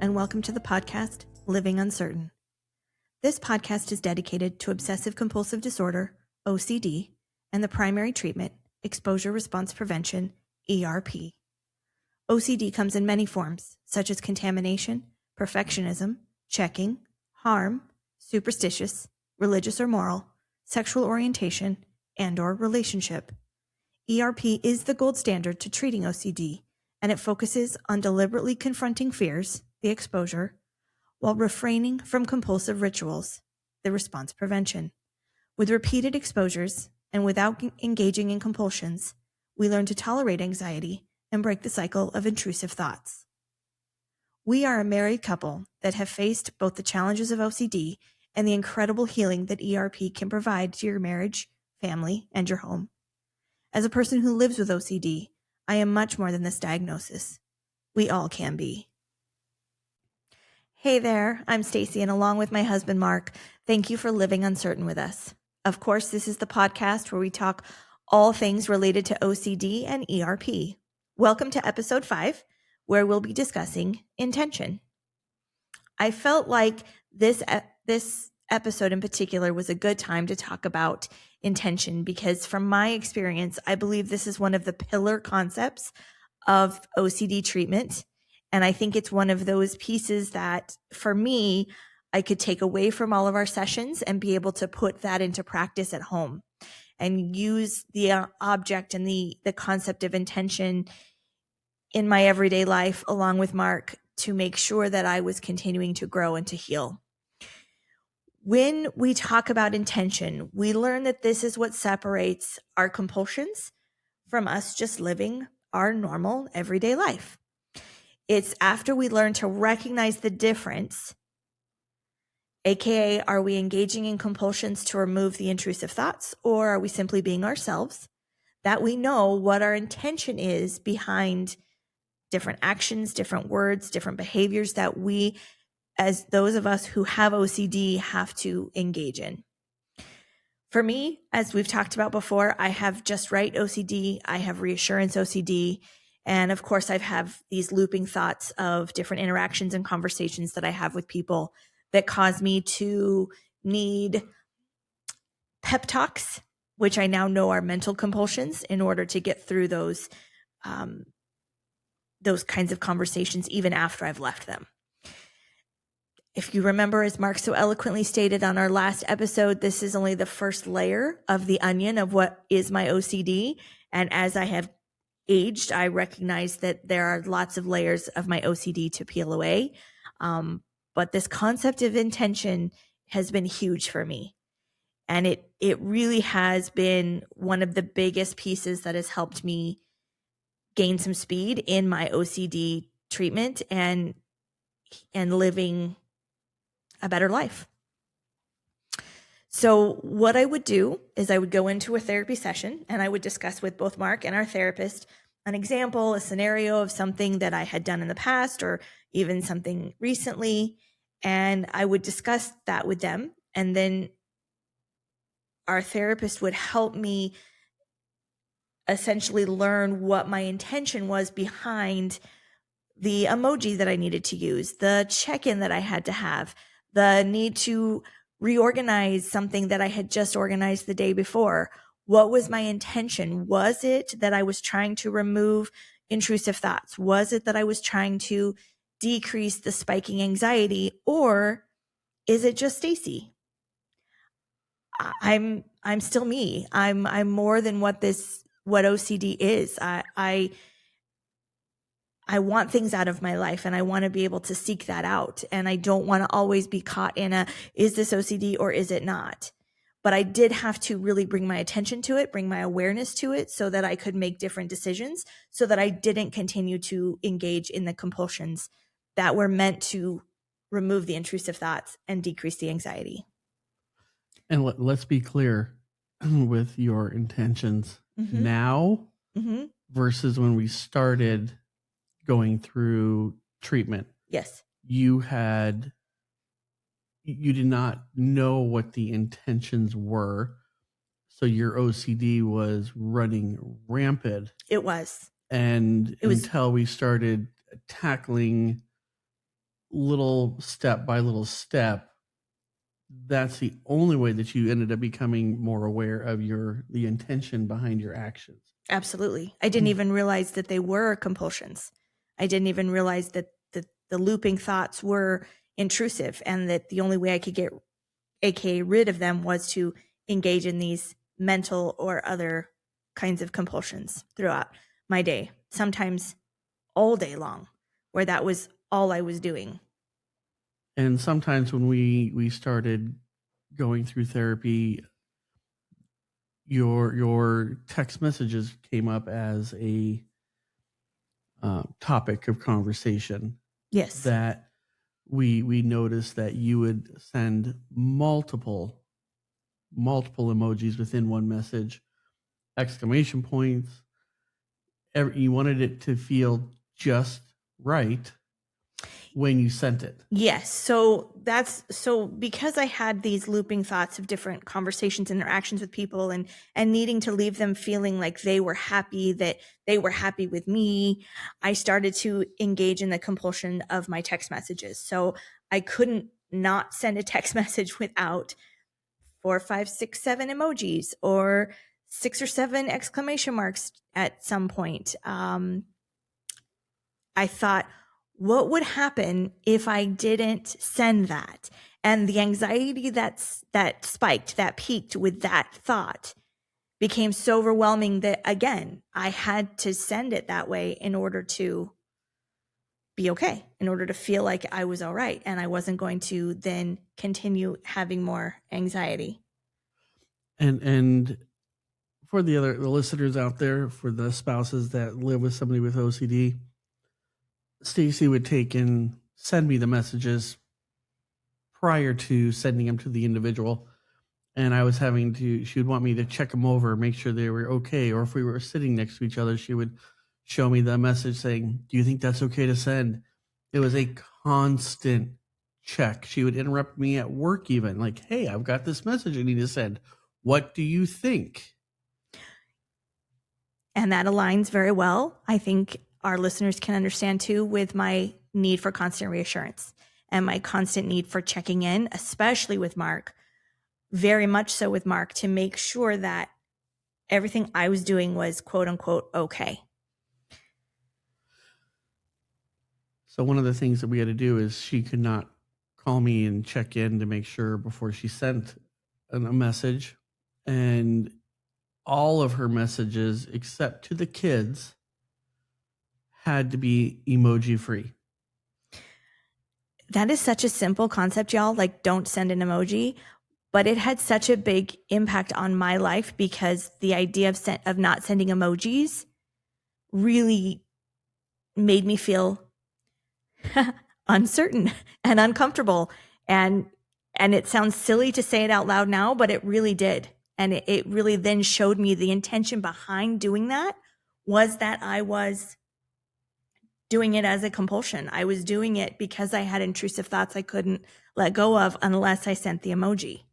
and welcome to the podcast, Living Uncertain. This podcast is dedicated to obsessive compulsive disorder, OCD, and the primary treatment, exposure response prevention, ERP. OCD comes in many forms, such as contamination, perfectionism, checking, harm, superstitious, religious or moral, sexual orientation, and/or relationship. ERP is the gold standard to treating OCD, and it focuses on deliberately confronting fears, the exposure, while refraining from compulsive rituals, the response prevention. With repeated exposures and without engaging in compulsions, we learn to tolerate anxiety and break the cycle of intrusive thoughts. We are a married couple that have faced both the challenges of OCD and the incredible healing that ERP can provide to your marriage, family, and your home. As a person who lives with OCD, I am much more than this diagnosis. We all can be. Hey there, I'm Stacey, and along with my husband, Mark, thank you for living uncertain with us. Of course, this is the podcast where we talk all things related to OCD and ERP. Welcome to episode 5, where we'll be discussing intention. I felt like this episode in particular was a good time to talk about intention because from my experience, I believe this is one of the pillar concepts of OCD treatment. And I think it's one of those pieces that for me, I could take away from all of our sessions and be able to put that into practice at home and use the object and the concept of intention in my everyday life along with Mark to make sure that I was continuing to grow and to heal. When we talk about intention, we learn that this is what separates our compulsions from us just living our normal everyday life. It's after we learn to recognize the difference, aka are we engaging in compulsions to remove the intrusive thoughts or are we simply being ourselves, that we know what our intention is behind different actions, different words, different behaviors that we, as those of us who have OCD, have to engage in. For me, as we've talked about before, I have just right OCD, I have reassurance OCD, and of course I have these looping thoughts of different interactions and conversations that I have with people that cause me to need pep talks, which I now know are mental compulsions, in order to get through those kinds of conversations even after I've left them. If you remember, as Mark so eloquently stated on our last episode, this is only the first layer of the onion of what is my OCD. And as I have aged, I recognize that there are lots of layers of my OCD to peel away. But this concept of intention has been huge for me. And it really has been one of the biggest pieces that has helped me gain some speed in my OCD treatment and living a better life. So what I would do is I would go into a therapy session and I would discuss with both Mark and our therapist an example, a scenario of something that I had done in the past or even something recently. And I would discuss that with them. And then our therapist would help me essentially learn what my intention was behind the emoji that I needed to use, the check-in that I had to have, the need to reorganize something that I had just organized the day before. What was my intention? Was it that I was trying to remove intrusive thoughts? Was it that I was trying to decrease the spiking anxiety? Or is it just Stacey? I'm still me. I'm more than what OCD is. I want things out of my life and I want to be able to seek that out. And I don't want to always be caught in is this OCD or is it not? But I did have to really bring my attention to it, bring my awareness to it so that I could make different decisions so that I didn't continue to engage in the compulsions that were meant to remove the intrusive thoughts and decrease the anxiety. And let's be clear with your intentions now versus when we started going through treatment. Yes. You did not know what the intentions were. So your OCD was running rampant. It was. And until we started tackling little step by little step, that's the only way that you ended up becoming more aware of the intention behind your actions. Absolutely. I didn't even realize that they were compulsions. I didn't even realize that the looping thoughts were intrusive, and that the only way I could get aka rid of them was to engage in these mental or other kinds of compulsions throughout my day, sometimes all day long, where that was all I was doing. And sometimes when we started going through therapy, your text messages came up as a topic of conversation. Yes. That we noticed that you would send multiple emojis within one message, exclamation points. You wanted it to feel just right when you sent it. Yes. So because I had these looping thoughts of different conversations, interactions with people, and needing to leave them feeling like they were happy, that they were happy with me, I started to engage in the compulsion of my text messages. So I couldn't not send a text message without 4, 5, 6, 7 emojis, or 6 or 7 exclamation marks at some point. I thought, what would happen if I didn't send that? And the anxiety that spiked, that peaked with that thought, became so overwhelming that, again, I had to send it that way in order to be okay, in order to feel like I was all right, and I wasn't going to then continue having more anxiety. And for the listeners out there, for the spouses that live with somebody with OCD, Stacey would take and send me the messages prior to sending them to the individual. And I was she would want me to check them over, make sure they were okay. Or if we were sitting next to each other, she would show me the message saying, "Do you think that's okay to send?" It was a constant check. She would interrupt me at work even, like, "Hey, I've got this message I need to send. What do you think?" And that aligns very well, I think our listeners can understand too, with my need for constant reassurance and my constant need for checking in, especially with Mark, very much so with Mark, to make sure that everything I was doing was quote unquote okay. So one of the things that we had to do is she could not call me and check in to make sure before she sent a message. And all of her messages, except to the kids, had to be emoji free. That is such a simple concept, y'all. Like, don't send an emoji, but it had such a big impact on my life, because the idea of not sending emojis really made me feel uncertain and uncomfortable. And it sounds silly to say it out loud now, but it really did. And it really then showed me the intention behind doing that was that I was doing it as a compulsion. I was doing it because I had intrusive thoughts I couldn't let go of unless I sent the emoji.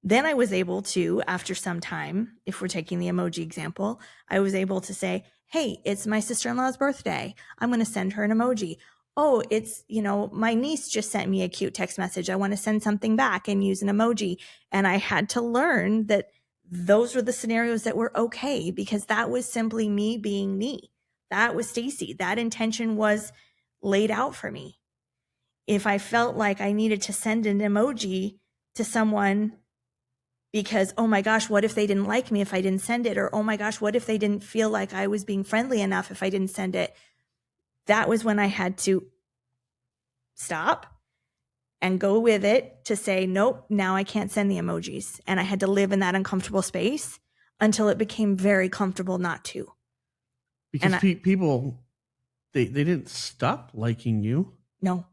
Then I was able to, after some time, if we're taking the emoji example, I was able to say, "Hey, it's my sister-in-law's birthday. I'm going to send her an emoji. Oh, it's, my niece just sent me a cute text message. I want to send something back and use an emoji." And I had to learn that those were the scenarios that were okay, because that was simply me being me. That was Stacey. That intention was laid out for me. If I felt like I needed to send an emoji to someone because, oh my gosh, what if they didn't like me if I didn't send it? Or, oh my gosh, what if they didn't feel like I was being friendly enough if I didn't send it? That was when I had to stop and go with it to say, nope, now I can't send the emojis. And I had to live in that uncomfortable space until it became very comfortable not to. Because people, they didn't stop liking you. No,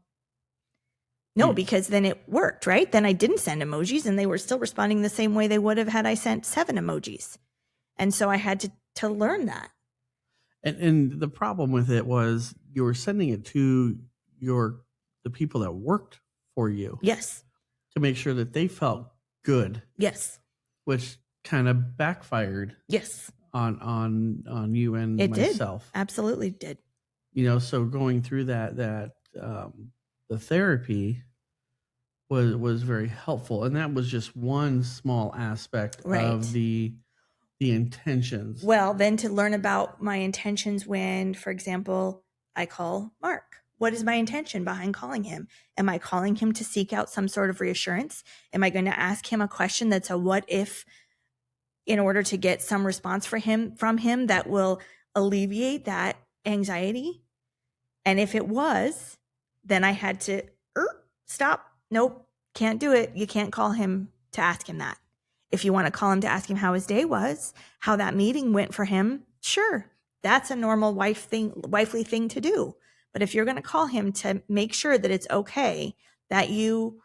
because then it worked, right? Then I didn't send emojis and they were still responding the same way they would have had I sent 7 emojis. And so I had to learn that. And the problem with it was you were sending it to the people that worked for you. Yes. To make sure that they felt good. Yes. Which kind of backfired. Yes. On you and it myself. Did. Absolutely did. So going through that the the therapy was very helpful, and that was just one small aspect Right. of the intentions. Well, then to learn about my intentions when, for example, I call Mark. What is my intention behind calling him? Am I calling him to seek out some sort of reassurance? Am I going to ask him a question that's a what if in order to get some response from him that will alleviate that anxiety? And if it was, then I had to stop. Nope, can't do it. You can't call him to ask him that. If you want to call him to ask him how his day was, how that meeting went for him, sure, that's a normal wifely thing to do. But if you're going to call him to make sure that it's okay that you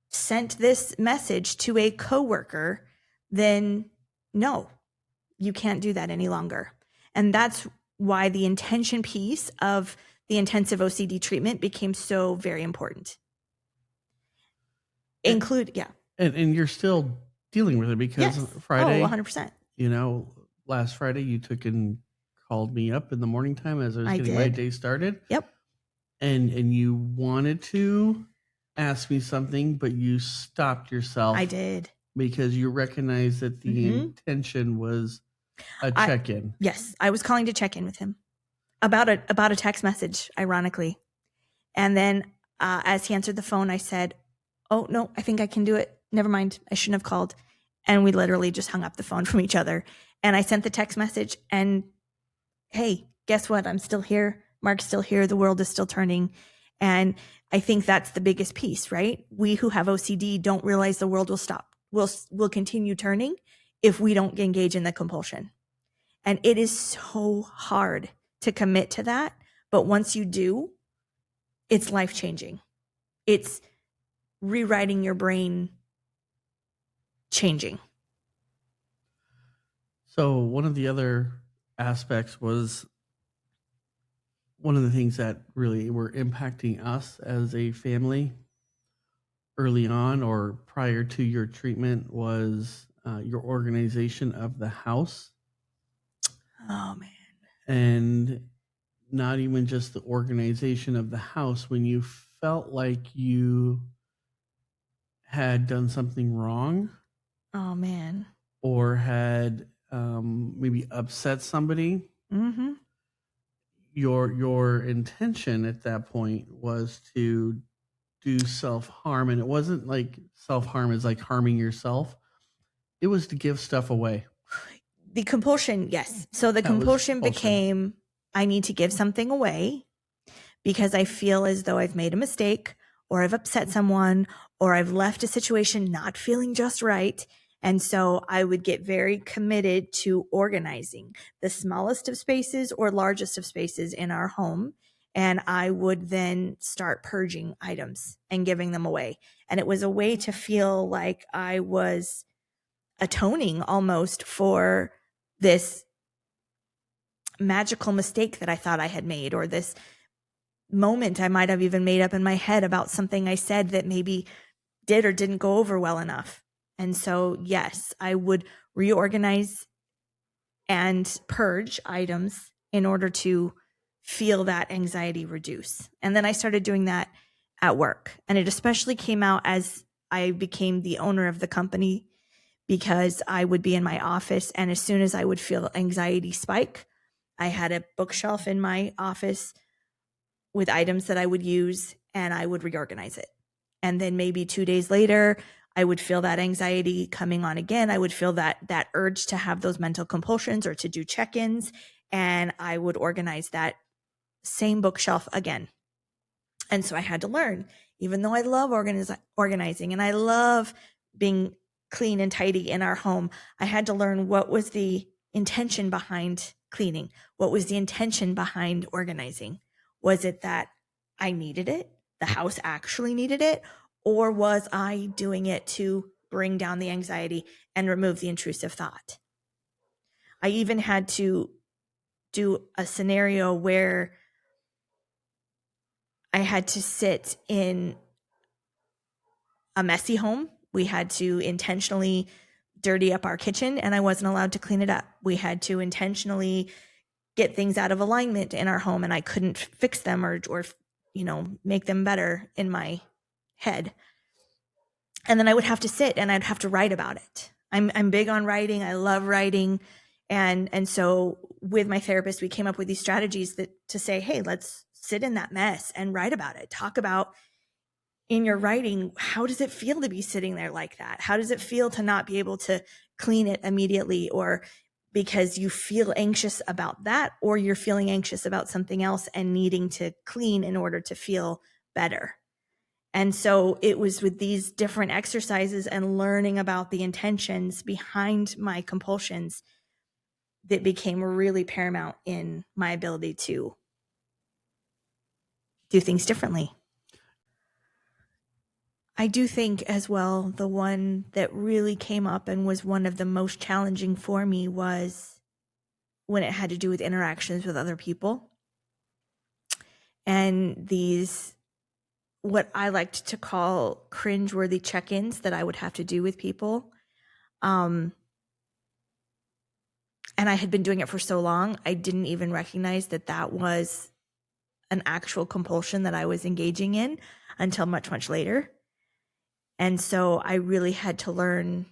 sent this message to a coworker, then no, you can't do that any longer. And that's why the intention piece of the intensive OCD treatment became so very important. And you're still dealing with it because yes. Friday, 100%. Last Friday you took and called me up in the morning time as I was getting my day started. Yep. And you wanted to ask me something, but you stopped yourself. I did. Because you recognized that the intention was a check-in. Yes, I was calling to check in with him about a text message, ironically. And then as he answered the phone, I said, "Oh, no, I think I can do it. Never mind. I shouldn't have called." And we literally just hung up the phone from each other. And I sent the text message and, hey, guess what? I'm still here. Mark's still here. The world is still turning. And I think that's the biggest piece, right? We who have OCD don't realize the world will stop. Will continue turning if we don't engage in the compulsion. And it is so hard to commit to that. But once you do, it's life-changing. It's rewriting your brain, changing. So one of the other aspects was one of the things that really were impacting us as a family early on or prior to your treatment was your organization of the house. Oh, man. And not even just the organization of the house, when you felt like you had done something wrong. Oh, man. Or had maybe upset somebody. Mm-hmm. Your intention at that point was to do self-harm, and it wasn't like self-harm is like harming yourself. It was to give stuff away. The compulsion, yes. So the compulsion became, I need to give something away because I feel as though I've made a mistake or I've upset someone or I've left a situation not feeling just right. And so I would get very committed to organizing the smallest of spaces or largest of spaces in our home. And I would then start purging items and giving them away. And it was a way to feel like I was atoning almost for this magical mistake that I thought I had made, or this moment I might have even made up in my head about something I said that maybe did or didn't go over well enough. And so, yes, I would reorganize and purge items in order to feel that anxiety reduce. And then I started doing that at work. And it especially came out as I became the owner of the company, because I would be in my office, and as soon as I would feel anxiety spike, I had a bookshelf in my office with items that I would use, and I would reorganize it. And then maybe 2 days later, I would feel that anxiety coming on again. I would feel that urge to have those mental compulsions or to do check-ins, and I would organize that same bookshelf again. And so I had to learn, even though I love organizing and I love being clean and tidy in our home, I had to learn what was the intention behind cleaning. What was the intention behind organizing? Was it that I needed it? The house actually needed it? Or was I doing it to bring down the anxiety and remove the intrusive thought? I even had to do a scenario where I had to sit in a messy home. We had to intentionally dirty up our kitchen, and I wasn't allowed to clean it up. We had to intentionally get things out of alignment in our home, and I couldn't fix them or make them better in my head. And then I would have to sit and I'd have to write about it. I'm big on writing. I love writing. And so with my therapist, we came up with these strategies to say, hey, let's sit in that mess and write about it. Talk about in your writing, how does it feel to be sitting there like that? How does it feel to not be able to clean it immediately, or because you feel anxious about that, or you're feeling anxious about something else and needing to clean in order to feel better? And so it was with these different exercises and learning about the intentions behind my compulsions that became really paramount in my ability to do things differently. I do think as well, the one that really came up and was one of the most challenging for me was when it had to do with interactions with other people. And these, what I liked to call cringeworthy check-ins that I would have to do with people. And I had been doing it for so long, I didn't even recognize that was an actual compulsion that I was engaging in until much, much later. And so I really had to learn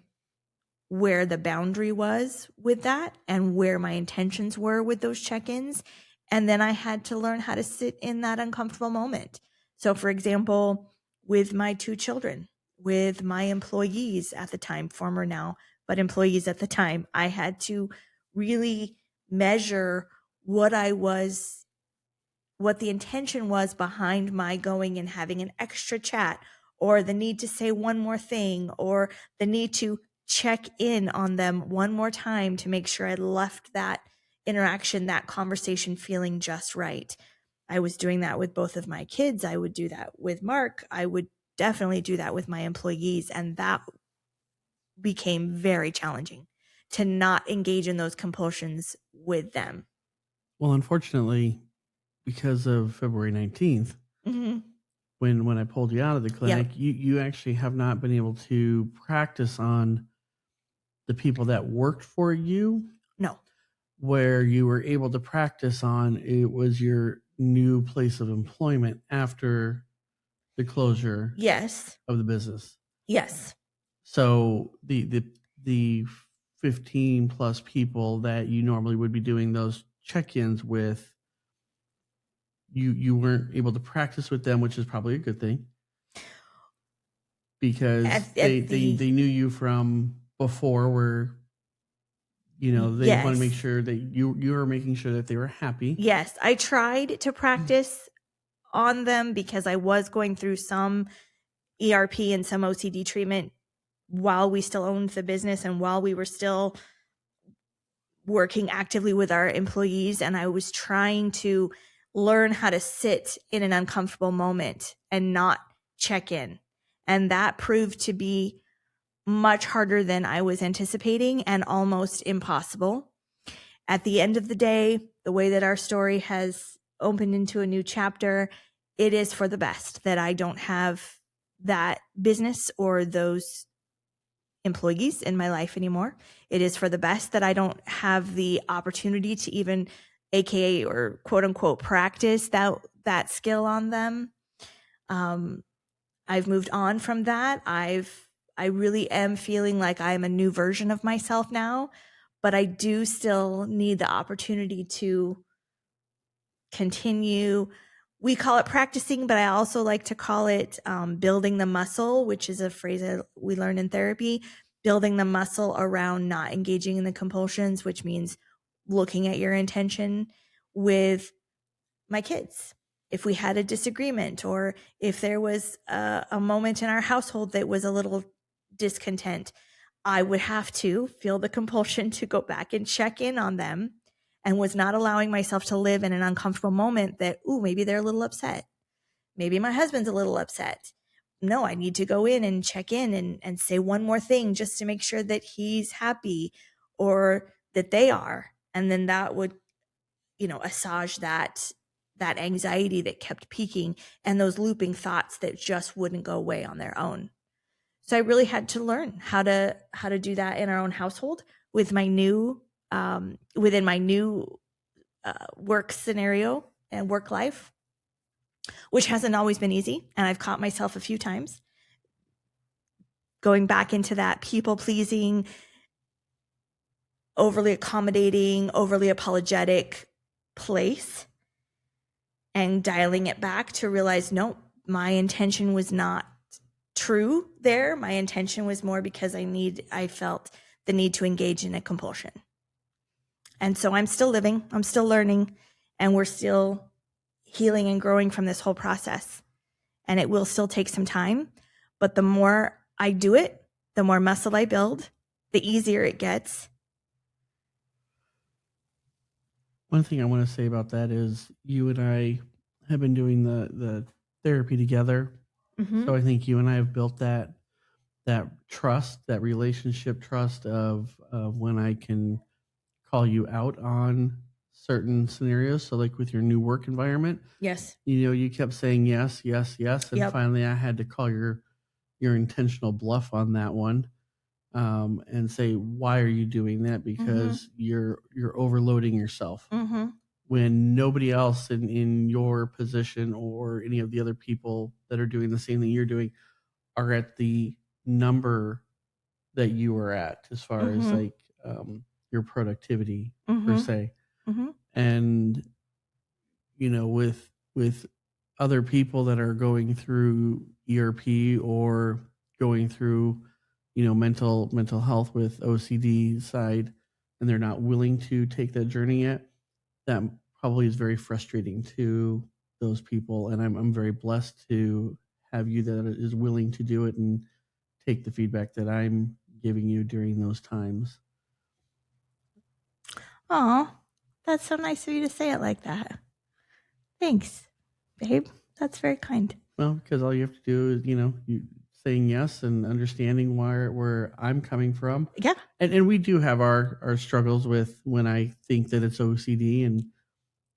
where the boundary was with that and where my intentions were with those check-ins. And then I had to learn how to sit in that uncomfortable moment. So for example, with my 2 children, with my employees at the time, former now, but employees at the time, I had to really measure what the intention was behind my going and having an extra chat, or the need to say one more thing, or the need to check in on them one more time to make sure I left that interaction, that conversation feeling just right. I was doing that with both of my kids. I would do that with Mark. I would definitely do that with my employees. And that became very challenging to not engage in those compulsions with them. Well, unfortunately, because of February 19th, Mm-hmm. when I pulled you out of the clinic, Yep. you actually have not been able to practice on the people that worked for you. No. Where you were able to practice on, it was your new place of employment after the closure Yes. of the business. Yes. So the 15 plus people that you normally would be doing those check-ins with, you weren't able to practice with them, which is probably a good thing, because they knew you from before, where they want to make sure that you were making sure that they were happy. Yes, I tried to practice on them because I was going through some ERP and some OCD treatment while we still owned the business and while we were still working actively with our employees. And I was trying to learn how to sit in an uncomfortable moment and not check in. And that proved to be much harder than I was anticipating and almost impossible. At the end of the day, the way that our story has opened into a new chapter, it is for the best that I don't have that business or those employees in my life anymore. It is for the best that I don't have the opportunity to even AKA or quote unquote practice that skill on them. I've moved on from that. I really am feeling like I'm a new version of myself now, but I do still need the opportunity to continue. We call it practicing, but I also like to call it building the muscle, which is a phrase that we learn in therapy, building the muscle around not engaging in the compulsions, which means looking at your intention with my kids. If we had a disagreement, or if there was a moment in our household that was a little discontent, I would have to feel the compulsion to go back and check in on them, and was not allowing myself to live in an uncomfortable moment that, maybe they're a little upset. Maybe my husband's a little upset. No, I need to go in and check in and say one more thing just to make sure that he's happy or that they are. And then that would, assuage that anxiety that kept peaking and those looping thoughts that just wouldn't go away on their own. So I really had to learn how to do that in our own household with my new within my new work scenario and work life. which hasn't always been easy. And I've caught myself a few times going back into that people pleasing, overly accommodating, overly apologetic place, and dialing it back to realize, no, my intention was not true there. My intention was more because I felt the need to engage in a compulsion. And so I'm still living, I'm still learning, and we're still healing and growing from this whole process. And it will still take some time, but the more I do it, the more muscle I build, the easier it gets. One thing I want to say about that is you and I have been doing the therapy together. Mm-hmm. So I think you and I have built that trust, that relationship trust of when I can call you out on certain scenarios. So like with your new work environment, Yes. you kept saying yes, yes, yes. And Yep. finally I had to call your intentional bluff on that one. And say, why are you doing that? Because you're overloading yourself. Mm-hmm. When nobody else in your position or any of the other people that are doing the same thing you're doing are at the number that you are at as far as like your productivity per se. Mm-hmm. And with other people that are going through ERP or going through mental health with OCD side, and they're not willing to take that journey yet, that probably is very frustrating to those people. And I'm very blessed to have you that is willing to do it and take the feedback that I'm giving you during those times. Oh, that's so nice of you to say it like that. Thanks, babe. That's very kind. Well, because all you have to do is, you saying yes and understanding where I'm coming from. Yeah. And we do have our struggles with when I think that it's OCD, and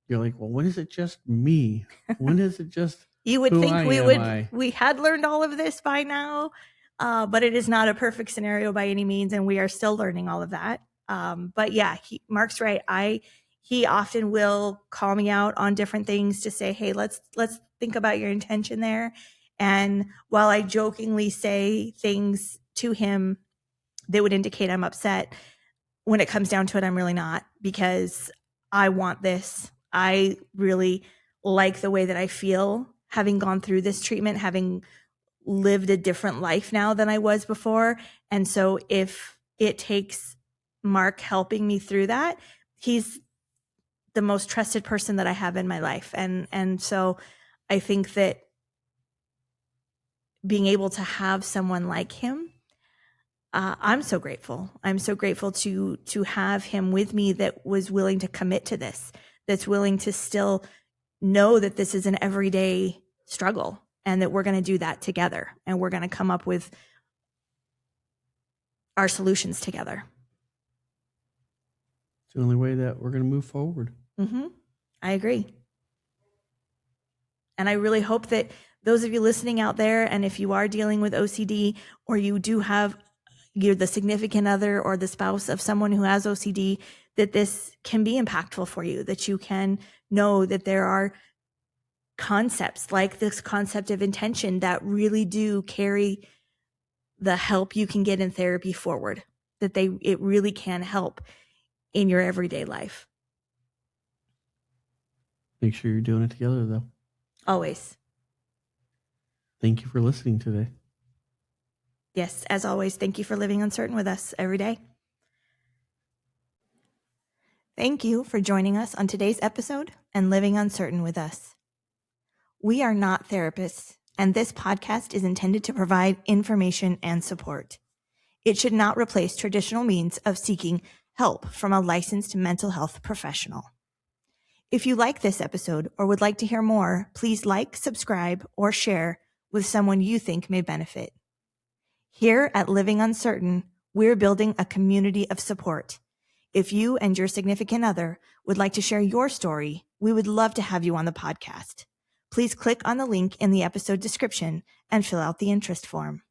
you're like, well, when is it just me? When is it just you would who think we had learned all of this by now, but it is not a perfect scenario by any means, and we are still learning all of that. But yeah, Mark's right. He often will call me out on different things to say, hey, let's think about your intention there. And while I jokingly say things to him that would indicate I'm upset, when it comes down to it, I'm really not, because I want this. I really like the way that I feel having gone through this treatment, having lived a different life now than I was before. And so if it takes Mark helping me through that, he's the most trusted person that I have in my life. And so I think that being able to have someone like him, I'm so grateful. I'm so grateful to have him with me that was willing to commit to this, that's willing to still know that this is an everyday struggle and that we're going to do that together and we're going to come up with our solutions together. It's the only way that we're going to move forward. I agree. And I really hope that those of you listening out there, and if you are dealing with OCD or you do have you're the significant other or the spouse of someone who has OCD, that this can be impactful for you, that you can know that there are concepts like this concept of intention that really do carry the help you can get in therapy forward, that it really can help in your everyday life. Make sure you're doing it together, though. Always. Thank you for listening today. Yes, as always, thank you for living uncertain with us every day. Thank you for joining us on today's episode and living uncertain with us. We are not therapists, and this podcast is intended to provide information and support. It should not replace traditional means of seeking help from a licensed mental health professional. If you like this episode or would like to hear more, please like, subscribe, or share with someone you think may benefit. Here at Living Uncertain, we're building a community of support. If you and your significant other would like to share your story, we would love to have you on the podcast. Please click on the link in the episode description and fill out the interest form.